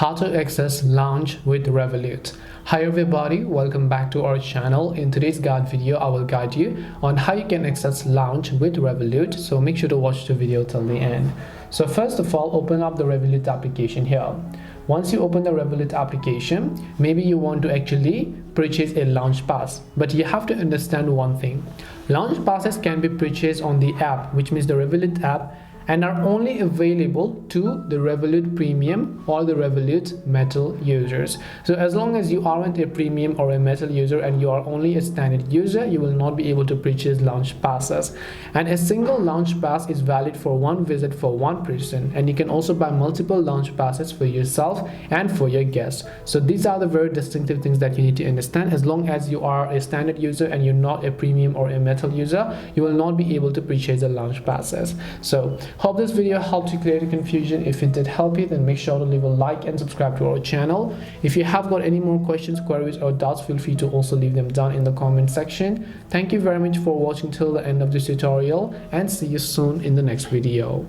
How to access Lounge with Revolut. Hi everybody, welcome back to our channel. In today's guide video, I will guide you on how you can access Lounge with Revolut. So make sure to watch the video till the end. So first of all, open up the Revolut application here. Once you open the Revolut application, maybe you want to actually purchase a Lounge Pass, but you have to understand one thing. Lounge Passes can be purchased on the app, which means the Revolut app, and are only available to the Revolut Premium or the Revolut Metal users. So as long as you aren't a Premium or a Metal user and you are only a standard user, you will not be able to purchase Lounge Passes. And a single Lounge Pass is valid for one visit for one person, and you can also buy multiple Lounge Passes for yourself and for your guests. So these are the very distinctive things that you need to understand. As long as you are a standard user and you're not a Premium or a Metal user, you will not be able to purchase the Lounge Passes. So hope this video helped you clear the confusion. If it did help you, then make sure to leave a like and subscribe to our channel. If you have got any more questions, queries or doubts, feel free to also leave them down in the comment section. Thank you very much for watching till the end of this tutorial, and see you soon in the next video.